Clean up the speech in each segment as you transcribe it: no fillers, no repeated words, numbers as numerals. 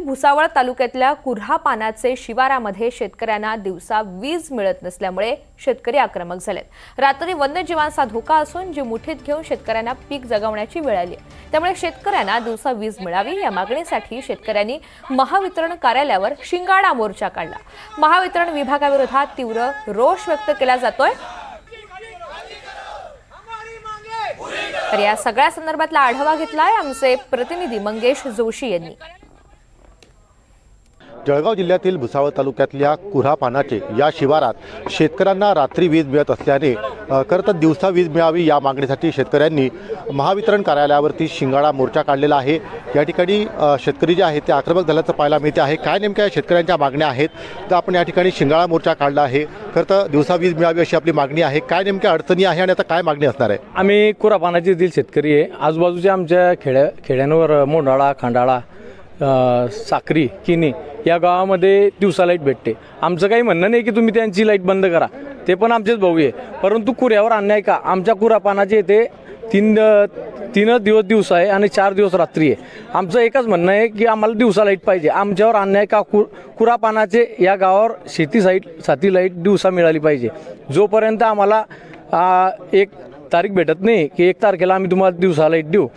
भुसावळ तालुक्यातल्या कुऱ्हा पानाचे शिवारामध्ये शेतकऱ्यांना दिवसा वीज मिळत नसल्यामुळे शेतकरी आक्रमक झालेत। रात्री वन्यजीवांचा धोका असून जी मुठीत घेऊन शेतकऱ्यांना पीक जगवण्याची वेळ आली आहे। त्यामुळे शेतकऱ्यांना दिवसा वीज मिळावी या मागणीसाठी शेतकऱ्यांनी महावितरण कार्यालयावर शिंगाडा मोर्चा काढला। महावितरण विभागाविरोधात तीव्र रोष व्यक्त केला जातोय। तर या सगळ्या संदर्भातला आढावा घेतलाय आमचे प्रतिनिधी मंगेश जोशी यांनी। जळगाव जिल्ह्यातील भुसावळ तालुक्यातल्या कुऱ्हा पानाचे या शिवारात शेतकऱ्यांना रात्री वीज मिळत असल्याने खरं तर दिवसा वीज मिळावी या मागणीसाठी शेतकऱ्यांनी महावितरण कार्यालयावरती शिंगाडा मोर्चा काढलेला आहे। या ठिकाणी शेतकरी जे आहेत ते आक्रमक झाल्याचं पाहायला मिळते आहे। काय नेमक्या शेतकऱ्यांच्या मागण्या आहेत तर आपण या ठिकाणी शिंगाडा मोर्चा काढला आहे। खरं तर दिवसा वीज मिळावी अशी आपली मागणी आहे। काय नेमक्या अडचणी आहे आणि आता काय मागणी असणार आहे? आम्ही कुऱ्हा पानाचे येथील शेतकरी आहे। आजूबाजूच्या आमच्या खेड्यांवर मोंडाळा, खांडाळा, साक्री, किनी या गावामध्ये दिवसा लाईट भेटते। आमचं काही म्हणणं नाही की तुम्ही त्यांची लाईट बंद करा, ते पण आमचेच भाऊ आहे, परंतु कुऱ्यावर अन्याय का? आमच्या कुऱ्हा पानाचे येथे तीन दिवस दिवसा आहे आणि 4 दिवस रात्री आहे। आमचं एकच म्हणणं आहे की आम्हाला दिवसा लाईट पाहिजे। आमच्यावर अन्याय का? कुऱ्हा पानाचे या गावावर शेतीसाठी लाईट दिवसा मिळाली पाहिजे। जोपर्यंत आम्हाला एक तारीख भेटत नाही की 1 तारखेला आम्ही तुम्हाला दिवसा लाईट देऊ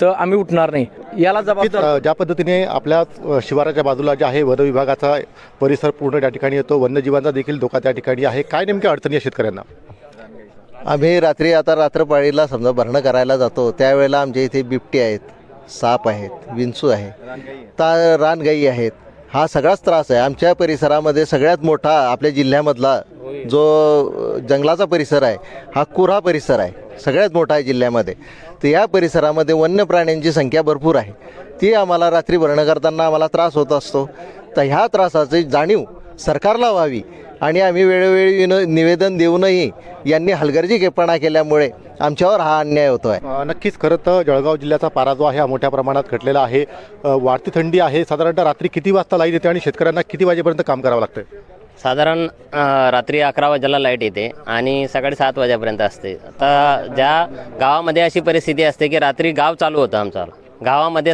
तर आम्ही उठणार नाही। याला जबाबदार ज्या पद्धतीने आपल्या शिवाराच्या बाजूला जे आहे वन विभागाचा परिसर पूर्ण त्या ठिकाणी येतो, वन्यजीवांचा देखील धोका त्या ठिकाणी आहे। काय नेमक्या अडचणी आहे शेतकऱ्यांना? आम्ही रात्रपाळीला समजा भरणं करायला जातो त्यावेळेला आमच्या इथे बिबटे आहेत, साप आहेत, विंचू आहे, रानगाई आहेत। हा सगळाच त्रास आहे। आमच्या परिसरामध्ये सगळ्यात मोठा आपल्या जिल्ह्यामधला जो जंगलाचा परिसर आहे हा कुऱ्हा परिसर आहे, सगळ्यात मोठा आहे जिल्ह्यामध्ये। तर या परिसरामध्ये वन्य प्राण्यांची संख्या भरपूर आहे, ती आम्हाला रात्री भरणं करताना आम्हाला त्रास होत असतो। तर ह्या त्रासाची जाणीव सरकारला व्हावी आणि आम्ही वेळोवेळी निवेदन देऊनही यांनी हलगर्जीपणा केल्यामुळे आमच्यावर हा अन्याय होतो आहे। नक्कीच खरं तर जळगाव जिल्ह्याचा पारा जो आहे हा मोठ्या प्रमाणात घटलेला आहे। वाढती थंडी आहे। साधारणतः रात्री किती वाजता लाईट येते आणि शेतकऱ्यांना किती वाजेपर्यंत काम करावं लागतं? साधारण रात्री 11 वाजेला लाईट येते आणि सकाळी 7 वाजेपर्यंत असते। आता ज्या गावामध्ये अशी परिस्थिती असते की रात्री गाव चालू होतं आमचं,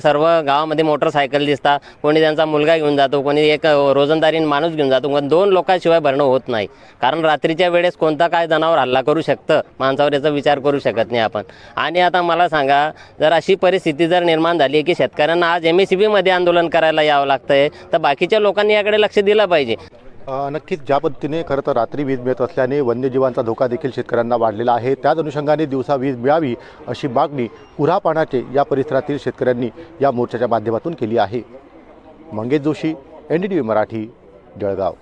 सर्व गावामध्ये मोटरसायकल दिसतात, कोणी त्यांचा मुलगा घेऊन जातो, कोणी एक रोजंदारी माणूस घेऊन जातो, पण 2 लोकांशिवाय भरणं होत नाही। कारण रात्रीच्या वेळेस कोणता काय जनावर हल्ला करू शकतं माणसावर याचा विचार करू शकत नाही आपण। आणि आता मला सांगा, जर अशी परिस्थिती जर निर्माण झाली की शेतकऱ्यांना आज MSCBमध्ये आंदोलन करायला यावं लागतंय तर बाकीच्या लोकांनी याकडे लक्ष दिलं पाहिजे। नक्कीच ज्या पद्धतीने खरं तर रात्री वीज मिळत असल्याने वन्यजीवांचा धोका देखील शेतकऱ्यांना वाढलेला आहे। त्याच अनुषंगाने दिवसा वीज मिळावी अशी मागणी कुऱ्हा पानाचे या परिसरातील शेतकऱ्यांनी या मोर्चाच्या माध्यमातून केली आहे। मंगेश जोशी, NDTV मराठी, जळगाव।